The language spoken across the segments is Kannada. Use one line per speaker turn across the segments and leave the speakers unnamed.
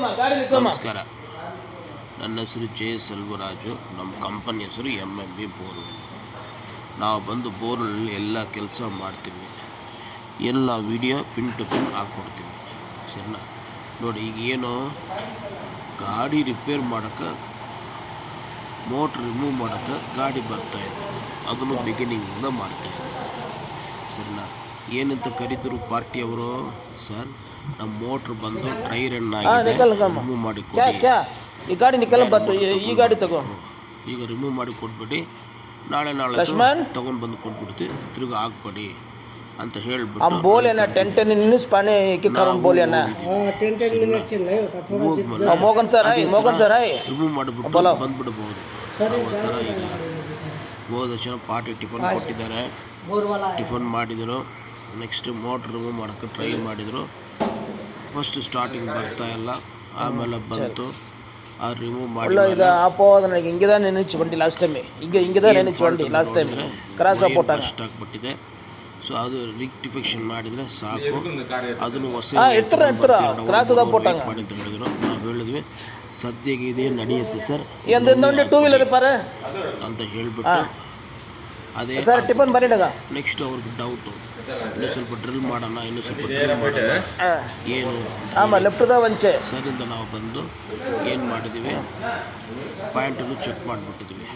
ನಮಸ್ಕಾರ. ನನ್ನ ಹೆಸರು ಜೆ ಸೆಲ್ವರಾಜು. ನಮ್ಮ ಕಂಪನಿ ಹೆಸರು MMB ಬೋರು. ನಾವು ಬಂದು ಬೋರ್ನಲ್ಲಿ ಎಲ್ಲ ಕೆಲಸ ಮಾಡ್ತೀವಿ. ಎಲ್ಲ ವಿಡಿಯೋ ಪಿನ್ ಟು ಪಿನ್ ಹಾಕ್ಕೊಡ್ತೀವಿ. ಸರಿನಾ? ನೋಡಿ, ಈಗ ಏನು ಗಾಡಿ ರಿಪೇರ್ ಮಾಡೋಕ್ಕೆ, ಮೋಟ್ರ್ ರಿಮೂವ್ ಮಾಡೋಕ್ಕೆ ಗಾಡಿ ಬರ್ತಾಯಿದೆ. ಅದನ್ನು ಬಿಗಿನಿಂಗಿಂದ ಮಾಡ್ತಾಯಿದೆ. ಸರಿನಾ? ಏನಂತ ಕರೀತಾರೆ ಪಾರ್ಟಿಯವರು? ಸರ್, ನಮ್ಮ ಮೋಟ್ರ್ ಬಂದು ಡ್ರೈ ರನ್ ಆಗಿದೆ, ರಿಮೂವ್ ಮಾಡಿ ಕೊಡಿ.
ಈ ಗಾಡಿ ನಿಕಲ್ ಬತ್ತು, ಈ ಗಾಡಿ ತಗೋ.
ಈಗ ರಿಮೂವ್ ಮಾಡಿ ಕೊಟ್ಬಿಟ್ಟು ನಾಳೆ ತೊಗೊಂಡು ಬಂದು ಕೊಟ್ಬಿಡ್ತೀವಿ, ತಿರುಗಿ ಹಾಕ್ಬೇಡಿ ಅಂತ ಹೇಳ್ಬಿಟ್ಟು
ಬೋಲೇನ ಟೆಂಟೆನ್ ನಿನ್ನಿಸ್ ಪಾನೆ ಕಿಕ್ಕರನ್ ಬೋಲೇನ ಮೋಗನ್ ಸರ್
ರಿಮೂವ್ ಮಾಡಿಬಿಟ್ಟು ಬಂದ್ಬಿಡ್ಬೋದು. ಆ ಥರ ಇಲ್ಲ. ಹೋದ ಜನ ಪಾರ್ಟಿ ಟಿಫನ್ ಕೊಟ್ಟಿದ್ದಾರೆ, ಟಿಫನ್ ಮಾಡಿದರು. ನೆಕ್ಸ್ಟ್ ಮೋಟ್ರ್ ರಿಮೂವ್ ಮಾಡೋಕ್ಕೆ ಟ್ರೈ ಮಾಡಿದರು. ಫಸ್ಟ್ ಸ್ಟಾರ್ಟಿಂಗ್ ಬರ್ತಾಯಿಲ್ಲ, ಆಮೇಲೆ ಬಂತು. ಆ ರಿಮೂವ್ ಮಾಡಿ ಫಸ್ಟ್ ಆಗಿಬಿಟ್ಟಿದೆ. ಸೊ ಅದು ರಿಕ್ಟಿಫಿಕೇಷನ್ ಮಾಡಿದರೆ ಸಾಕು. ಅದನ್ನು ಹೊಸ ಮಾಡಿ ಅಂತ ಹೇಳಿದ್ರು. ನಾವು ಹೇಳಿದ್ವಿ, ಸದ್ಯಕ್ಕೆ ಇದೇ ನಡೆಯುತ್ತೆ ಸರ್ ಅಂತ ಹೇಳಿಬಿಟ್ಟು ಅದೇ ನೆಕ್ಸ್ಟ್ ಅವ್ರಿಗೆ ಡೌಟು, ಇನ್ನೂ ಸ್ವಲ್ಪ ಡ್ರಿಲ್ ಮಾಡೋಣ, ಏನು ಸರಿಂದ ನಾವು ಬಂದು ಏನು ಮಾಡಿದ್ದೀವಿ, ಪಾಯಿಂಟನ್ನು ಚೆಕ್ ಮಾಡಿಬಿಟ್ಟಿದ್ದೀವಿ.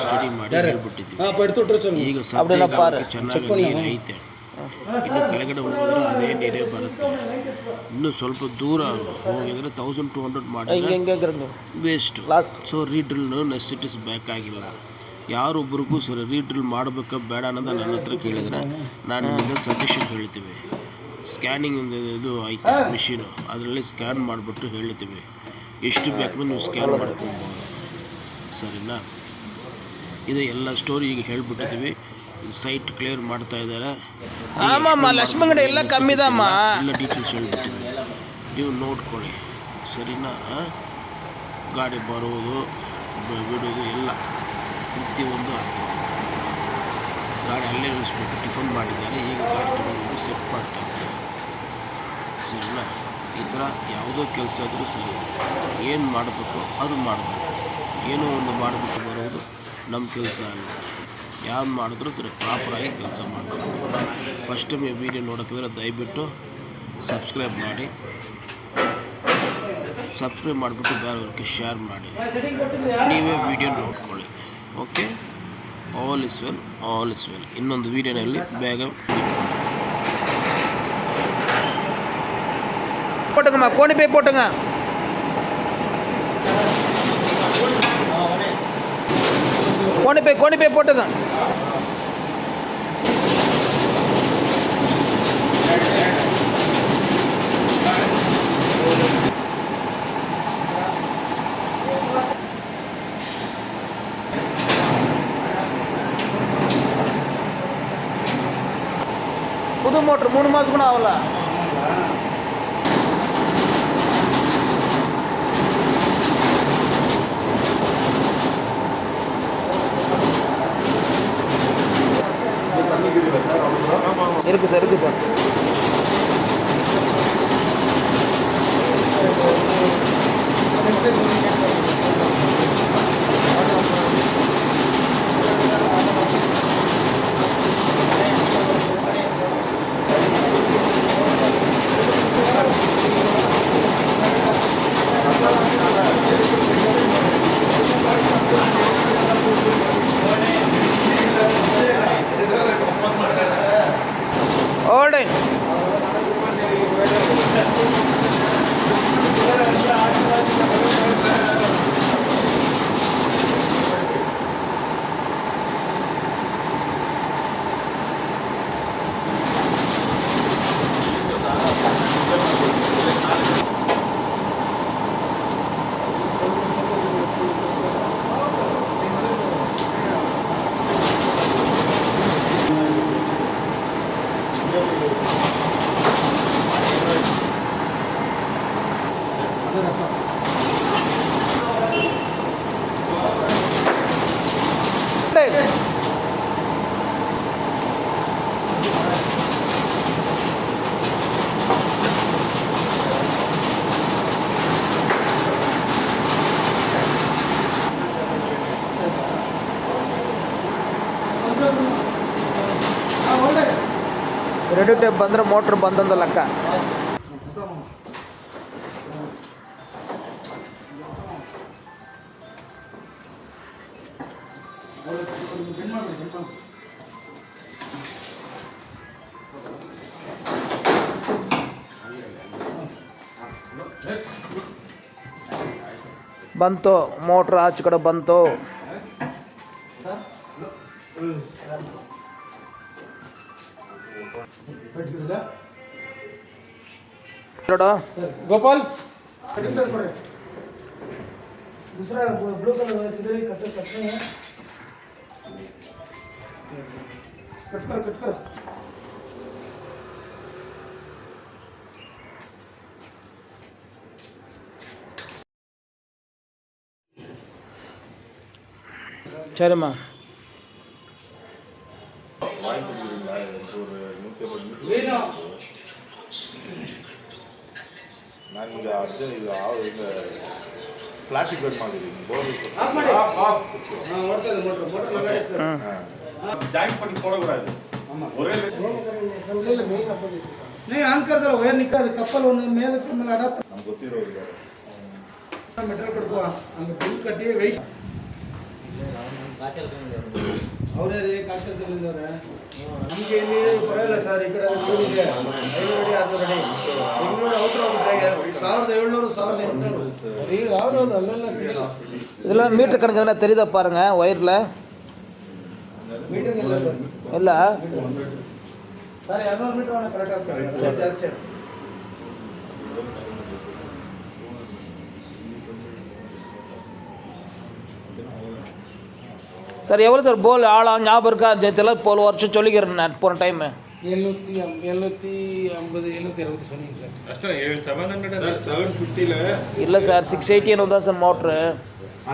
ಸ್ಟಡಿ ಮಾಡಿ ಹೇಳ್ಬಿಟ್ಟಿದ್ವಿ. ಈಗ ಸದ್ಯಕ್ಕೆ ಚೆನ್ನಾಗಿ ನೀರು ಐತೆ. ಇನ್ನು ಕೆಳಗಡೆ ಹೋಗಿದ್ರೆ ಅದೇ ನೀರೇ ಬರುತ್ತೆ. ಇನ್ನು ಸ್ವಲ್ಪ ದೂರ ಹೋಗಿದ್ರೆ 1200 ಮಾಡಿದ್ರೆ ವೇಸ್ಟು. ಸೊ ರೀಡ್ರಿಲ್ ನೆಸಿಟೀಸ್ ಬೇಕಾಗಿಲ್ಲ. ಯಾರೊಬ್ಬರಿಗೂ ಸರಿ ರೀಡ್ರಿಲ್ ಮಾಡಬೇಕಾ ಬೇಡ ಅನ್ನೋದು ನನ್ನ ಹತ್ರ ಕೇಳಿದರೆ ನಾನು ನಿಮಗೆ ಸಜೆಷನ್ ಹೇಳ್ತೀವಿ. ಸ್ಕ್ಯಾನಿಂಗ್ ಇದು ಐತೆ ಮಿಷಿನು, ಅದರಲ್ಲಿ ಸ್ಕ್ಯಾನ್ ಮಾಡಿಬಿಟ್ಟು ಹೇಳ್ತೀವಿ. ಎಷ್ಟು ಬೇಕು ನೀವು ಸ್ಕ್ಯಾನ್ ಮಾಡ್ಕೊಬೋದು. ಸರಿನಾ? ಇದು ಎಲ್ಲ ಸ್ಟೋರಿ ಈಗ ಹೇಳ್ಬಿಟ್ಟಿದ್ದೀವಿ. ಸೈಟ್ ಕ್ಲಿಯರ್ ಮಾಡ್ತಾ ಇದ್ದಾರೆ. ಎಲ್ಲ ಡೀಟೇಲ್ಸ್ ಹೇಳ್ಬಿಟ್ಟಿದ್ದೀವಿ, ನೀವು ನೋಡ್ಕೊಳ್ಳಿ. ಸರಿನಾ? ಗಾಡಿ ಬರೋದು ಬಿಡೋದು ಎಲ್ಲ ಪ್ರತಿಯೊಂದು ಆಗಿದೆ. ಗಾಡಿ ಅಲ್ಲೇ ನಿಲ್ಲಿಸ್ಬಿಟ್ಟು ಟಿಫನ್ ಮಾಡಿದ್ದಾರೆ. ಈಗ ಗಾಡಿ ತಗೊಂಡು ಸೆಟ್ ಮಾಡ್ತಾ ಇದ್ದಾರೆ. ಸರಿನಾ? ಈ ಥರ ಯಾವುದೋ ಕೆಲಸ ಆದರೂ ಸರಿ, ಏನು ಮಾಡಬೇಕು ಅದು ಮಾಡಬೇಕು. ಏನೋ ಒಂದು ಮಾಡಬೇಕು ಬರೋದು ನಮ್ಮ ಕೆಲಸ ಅಲ್ಲ. ಯಾರು ಮಾಡಿದ್ರೂ ಸರಿ ಪ್ರಾಪರಾಗಿ ಕೆಲಸ ಮಾಡಬೇಕು. ಫಸ್ಟ್ ಟೈಮ್ ಈ ವಿಡಿಯೋ ನೋಡೋಕ್ಕಿದ್ರೆ ದಯವಿಟ್ಟು ಸಬ್ಸ್ಕ್ರೈಬ್ ಮಾಡಿ. ಸಬ್ಸ್ಕ್ರೈಬ್ ಮಾಡಿಬಿಟ್ಟು ಬೇರೆಯವ್ರಿಗೆ ಶೇರ್ ಮಾಡಿ. ನೀವೇ ವಿಡಿಯೋ ನೋಡ್ಕೊಳ್ಳಿ. Okay, all is well, all is well. ಇನ್ನೊಂದು ವಿಡಿಯೋನಲ್ಲಿ ಬೇಗ
போட்டுங்கம்மா, கோணிப்பை போட்டுங்க. கோணிப்பை போட்டுங்க. புது மோட்டர் 3 மாதம் கூட ஆகல. இருக்கு sir. All right. Ready type ಬಂದರೆ ಮೋಟ್ರ್ ಬಂದಂದ ಲೆಕ್ಕ. ಬಂತು ಮೋಟ್ರ್ ಆಚೆ ಕಡೆ ಬಂತು.
ಗೋಪಾಲ್
दूसरा ब्लू कलर किधर ही कट सकते हैं, कट कर
சரிம்மா.
ನಾನು ಈಗ ಅರ್ಜೆಂಟ್ ಈಗ ಈಗ ಫ್ಲಾಟಿಗೆ ಬೆಡ್ ಮಾಡಿದ್ದೀನಿ ಬೋರ್ ಜಾಯಿಂಟ್ பண்ணி போடக்கூடாது. ஒரே
नहीं ऑन कर दो वायर निकाल कपल ಒಂದು ಮೇಲೆ ಮೇಲೆ ಅಡಾಪ್ಟ್
ನಮಗೆ ಗೊತ್ತಿರೋರು
ಮೆಟಲ್ ಕಟ್ಕೋ ಹಂಗೆ ಬಿಲ್ ಕಟ್ಟಿ ವೆಯ್ಟ್ ಅವರೇ ರೀ ಕಾಚಲ್ ತಗೊಂಡವ್ರೆ. ನಮಗೆ ಇಲ್ಲಿ ಬರಲ್ಲ ಸರ್, ಈ ಕಡೆ ರೋಡ್ ಇದೆ 500 ಅಡಿ 600 ಅಡಿ ಬೆಂಗಳೂರು ಔಟರ್ ಹೋಗ್ಬಿಟ್ರೆ 1700 1800 ಈಗ ಯಾವ್ದು ಅಲ್ಲೆಲ್ಲ ಸಿಗಲ್ಲ.
இதெல்லாம் மீட்டர் கணக்கு எதனா தெரியுதா பாருங்க ஒயரில்
ಮೀಟರ್ ಇಲ್ಲ ಸರ್,
ಇಲ್ಲ.
ಸರ್ 200 ಮೀಟರ್ ಅವನ ಕರೆಕ್ಟ್ ಆಗ್ತದೆ ಜಾಸ್ತಿ.
சார் எவ்வளோ சார் போல் ஆழம் ஞாபகம் இருக்கா? இதெல்லாம் போல் வருஷம் சொல்லிக்கிறேன் நான் போன டைமு
750 760 சொன்னீங்க சார்.
ಅಷ್ಟೇ 700 ಸರ್ 750ல
இல்லை சார் 680 என்னும் தான் சார் மோட்ரு.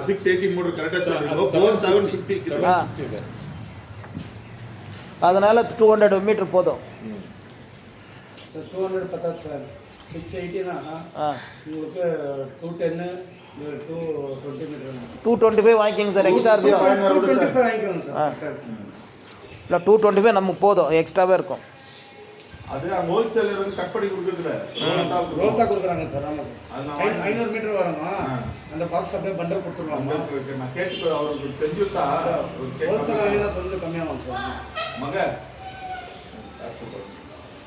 680 ಮೋಟರ್ ಕರೆಕ್ಟಾಗಿ சொல்றீங்க 4750
ஆ அதனால் 200 மீட்ரு போதும்.
சார் 200 பத்தாது சார், 680
ஆ
உங்களுக்கு 210 220 மீட்டர்
225 வாங்கிக்கோங்க சார், எக்ஸ்ட்ரா இருக்கும்.
225 வாங்கிக்கோங்க சார்.
இல்லை 225 நமக்கு போதும், எக்ஸ்ட்ராவே இருக்கும்.
அது அந்த ஹோல்சேலர் வந்து கட் பண்ணி கொடுக்குறதுல
ரோல் தான் கொடுக்குறாங்க சார். ஆமாம் சார், 500 மீட்டர் வரணும். அந்த பாக்ஸ் அப்படியே பண்டல் கொடுத்துருவாங்க.
நான் கேட்டு அவருக்கு தெரிஞ்சுட்டா
ஹோல்சேல் வாங்கினா கொஞ்சம் கம்மியாகும் சார்.
மக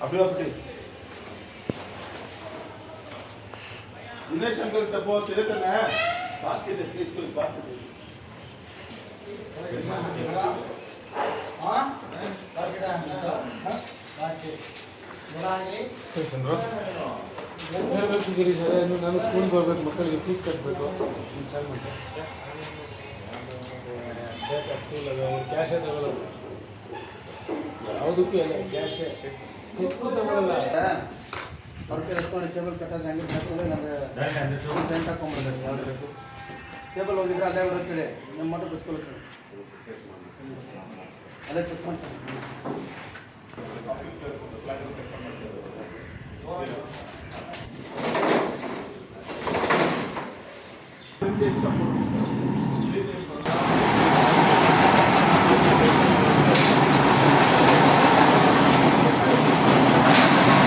அப்படியே அப்படி ದಿನೇಶ್ ಅಂಕಲ್ ತಪ್ಪೋ ತಿರುತ್ತಾನೆ ಬಾಸ್ಕೆಟ್ తీసుకొని ಬಾಸ್ಕೆಟ್
ನಾನು ಸ್ಕೂಲ್ಗೆ ಹೋಗ್ಬೇಕು, ಮಕ್ಕಳಿಗೆ ಫೀಸ್ ಕಟ್ಟಬೇಕು. ಕ್ಯಾಶೇ ತಗೊಳ್ಳಲ್ಲ, ಯಾವುದಕ್ಕೂ ಇಲ್ಲ ಕ್ಯಾಶೇ, ಚೆಕ್ಕು ತಗೊಳ್ಳಲ್ಲ. ಅವ್ರಿಗೆ ಎತ್ಕೊಂಡು ಟೇಬಲ್ ಕಟ್ಟೋದು ಹಂಗೆ ಹಾಕೊಂಡು ನನಗೆ ಸೆಂಟ್ ಹಾಕೊಂಡ್ಬಂದ್ರೆ ಯಾವ್ದು ಬೇಕು ಟೇಬಲ್ ಹೋಗಿದ್ರೆ ಅಲ್ಲೇ ಬಿಡುತ್ತೇಳಿ ನಮ್ಮ ಮಟ್ಟ ಬಿಚ್ಕೊಳಕ್ಕೆ ಅಲ್ಲೇ ಚೆಕ್ ಮಾಡ್ತಾರೆ.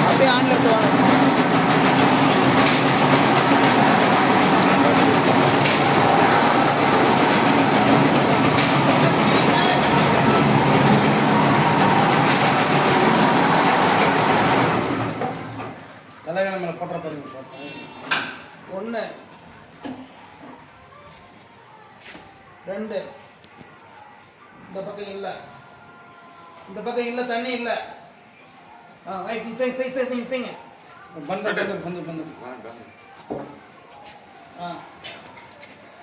அப்படியே ஆன்ல போவாங்க.
தலைகளை மேலே போட்டுற பாருங்க சார்.
1 2 இந்த பக்கம் இல்லை, இந்த பக்கம் இல்லை, தண்ணி இல்லை. ரைட் நீங்கள் செய்யுங்க.
ಬಂದು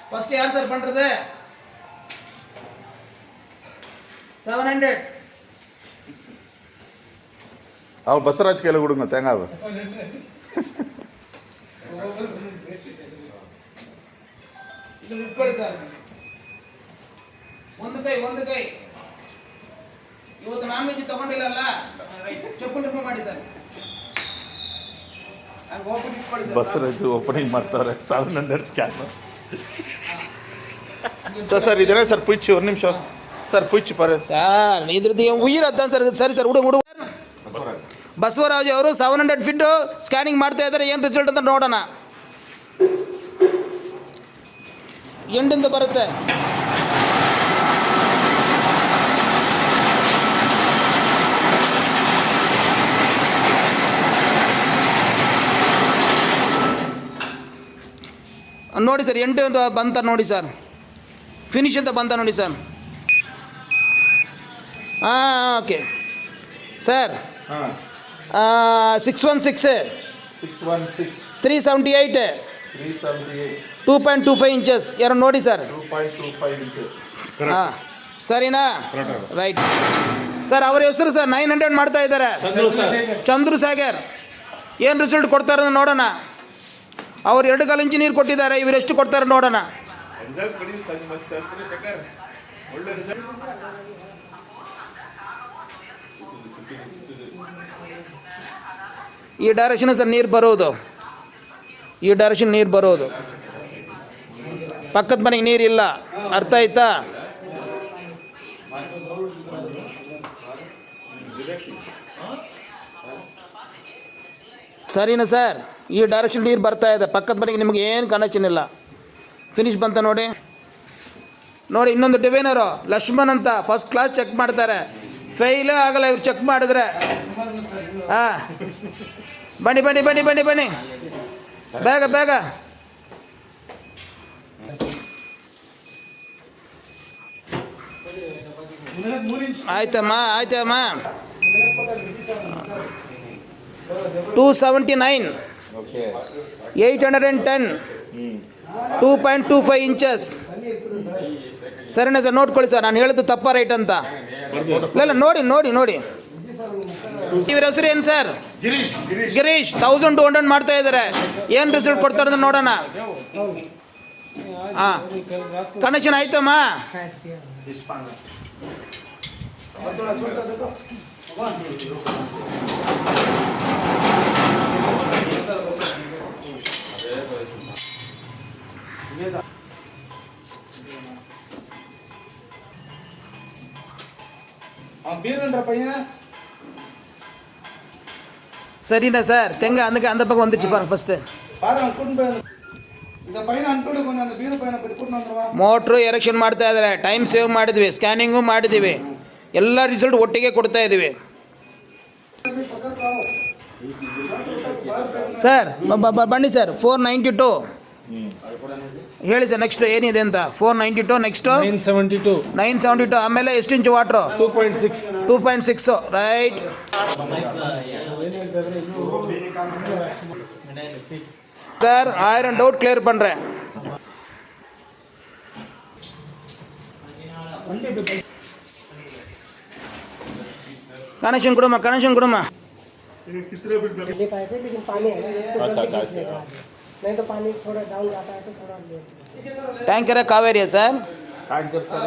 ஃபர்ஸ்ட் யார் சார் பண்ணுறது? 700.
ಅವ್ರು ಬಸವರಾಜ್ ಕೈಲಿ ಕೊಡುங்க தேங்காய்
ಇದು ಇಟ್ಕೊಳ್ಳಿ ಸರ್. ಒಂದು ಕೈ ಇವತ್ತು ನಾನ್ ವೆಜ್ ತಗೊಂಡಿಲ್ಲಲ್ಲ, ಚಪ್ಪಲ್ ರಿಮೂವ್ ಮಾಡಿ ಸರ್. ಹಂಗೆ ಓಪನ್ ಇಟ್ಕೊಳ್ಳಿ ಸರ್.
ಬಸವರಾಜ್ ಓಪನಿಂಗ್ ಮಾಡ್ತಾರೆ 700 ಸ್ಕ್ಯಾನ್ ಸರ್ ಇದೇನೇ ಸರ್ ಪುಚ್ಚು ಒಂದು ನಿಮಿಷ ಸರ್ ಪುಚ್ಚು ಪರ
சார் இதில் என் உயிர் அதான் சார். சரி சார் விடு. ಬಸವರಾಜ್ ಅವರು 700 ಫೀಟ್ ಸ್ಕ್ಯಾನಿಂಗ್ ಮಾಡ್ತಾ ಇದ್ದಾರೆ. ಏನು ರಿಸಲ್ಟ್ ಅಂತ ನೋಡೋಣ. ಎಂಡಿಂದ ಬರುತ್ತೆ. ನೋಡಿ ಸರ್, 8 ಅಂತ ಬಂತ ನೋಡಿ ಸರ್, ಫಿನಿಶ್ ಅಂತ ಬಂತ ನೋಡಿ ಸರ್. ಹಾಂ, ಓಕೆ ಸರ್. 616 378 2.25 ಇಂಚಸ್ ಎರಡು ನೋಡಿ ಸರ್.
2.25 inches.
ಹಾಂ, ಸರಿನಾ? Right sir. ಅವ್ರ ಹೆಸರು ಸರ್ 900 ಮಾಡ್ತಾ ಇದ್ದಾರೆ. ಚಂದ್ರಸಾಗರ್. ಏನು ರಿಸಲ್ಟ್ ಕೊಡ್ತಾರೆ ನೋಡೋಣ. ಅವ್ರು 2 ಇಂಚು ನೀರು ಕೊಟ್ಟಿದ್ದಾರೆ, ಇವರು ಎಷ್ಟು ಕೊಡ್ತಾರೆ ನೋಡೋಣ. ಈ ಡೈರೆಕ್ಷನ್ ಸರ್ ನೀರು ಬರೋದು, ಈ ಡೈರೆಕ್ಷನ್ ನೀರು ಬರೋದು. ಪಕ್ಕದ ಮನೆಗೆ ನೀರಿಲ್ಲ, ಅರ್ಥ ಆಯ್ತಾ? ಸರಿನಾ ಸರ್? ಈ ಡೈರೆಕ್ಷನ್ ನೀರು ಬರ್ತಾ ಇದೆ, ಪಕ್ಕದ ಮನೆಗೆ ನಿಮಗೆ ಏನು ಕನೆಕ್ಷನ್ ಇಲ್ಲ. ಫಿನಿಶ್ ಬಂತ ನೋಡಿ. ನೋಡಿ ಇನ್ನೊಂದು ಡಿವೈನರು ಲಕ್ಷ್ಮಣ್ ಅಂತ ಫಸ್ಟ್ ಕ್ಲಾಸ್ ಚೆಕ್ ಮಾಡ್ತಾರೆ, ಫೇಲೇ ಆಗಲ್ಲ ಇವ್ರು ಚೆಕ್ ಮಾಡಿದ್ರೆ. ಹಾಂ, ಬನ್ನಿ ಬನ್ನಿ ಬನ್ನಿ ಬನ್ನಿ ಬನ್ನಿ, ಬೇಗ ಬೇಗ. ಆಯ್ತಮ್ಮ ಆಯ್ತಮ್ಮ. 279 810 2.25 ಇಂಚಸ್. ಸರಿನಾ ಸರ್? ನೋಡ್ಕೊಳ್ಳಿ ಸರ್, ನಾನು ಹೇಳಿದ್ದು ತಪ್ಪ ರೈಟ್ ಅಂತ. ಇಲ್ಲ ನೋಡಿ ನೋಡಿ ನೋಡಿ. ಇವ್ರ ಹೆಸರು ಏನು ಸರ್? ಗಿರೀಶ್. 1200 ಮಾಡ್ತಾ ಇದ್ದಾರೆ. ಏನು ರಿಸಲ್ಟ್ ಕೊಡ್ತಾರೆ ಅಂತ ನೋಡೋಣ. ಹಾಂ, ಕನೆಕ್ಷನ್ ಆಯ್ತಮ್ಮ. சரிண்ணா சார். தெங்க அந்த பக்கம் வந்துச்சு பாருங்க ஃபர்ஸ்ட். ಮೋಟ್ರು ಎರೆಕ್ಷನ್ ಮಾಡ್ತಾ ಇದ್ದಾರೆ, ಟೈಮ್ ಸೇವ್ ಮಾಡಿದ್ವಿ, ಸ್ಕ್ಯಾನಿಂಗು ಮಾಡಿದ್ದೀವಿ, ಎಲ್ಲ ರಿಸಲ್ಟ್ ಒಟ್ಟಿಗೆ ಕೊಡ್ತಾ ಇದ್ದೀವಿ ಸರ್. ಬನ್ನಿ ಸರ್. 492 ಹೇಳಿ ಸರ್. ನೆಕ್ಸ್ಟ್ ಏನಿದೆ ಅಂತ? 492 ನೆಕ್ಸ್ಟು 972. ಆಮೇಲೆ ಎಷ್ಟು ಇಂಚು water? 2.6. Right sir. 1000 doubt clear பண்ணுறேன். कनेक्शन கொடுமா, कनेक्शन கொடுமா.
ले पाए थे लेकिन पानी है ना, अच्छा नहीं तो पानी थोड़ा डाउन जाता है तो थोड़ा लेट.
टैंकर है कावेरी है सर.
Tanker sir.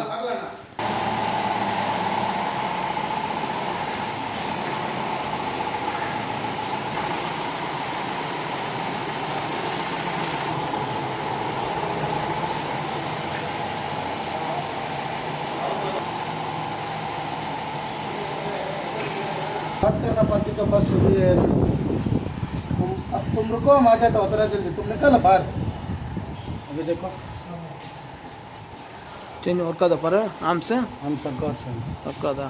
बात करना पड़ती तो बस ये अब तुम रुको, हम आ जाता उतना जल्दी. तुम निकल बाहर. अभी देखो
चेंज और का पर आम से
हम सबका
सबका था.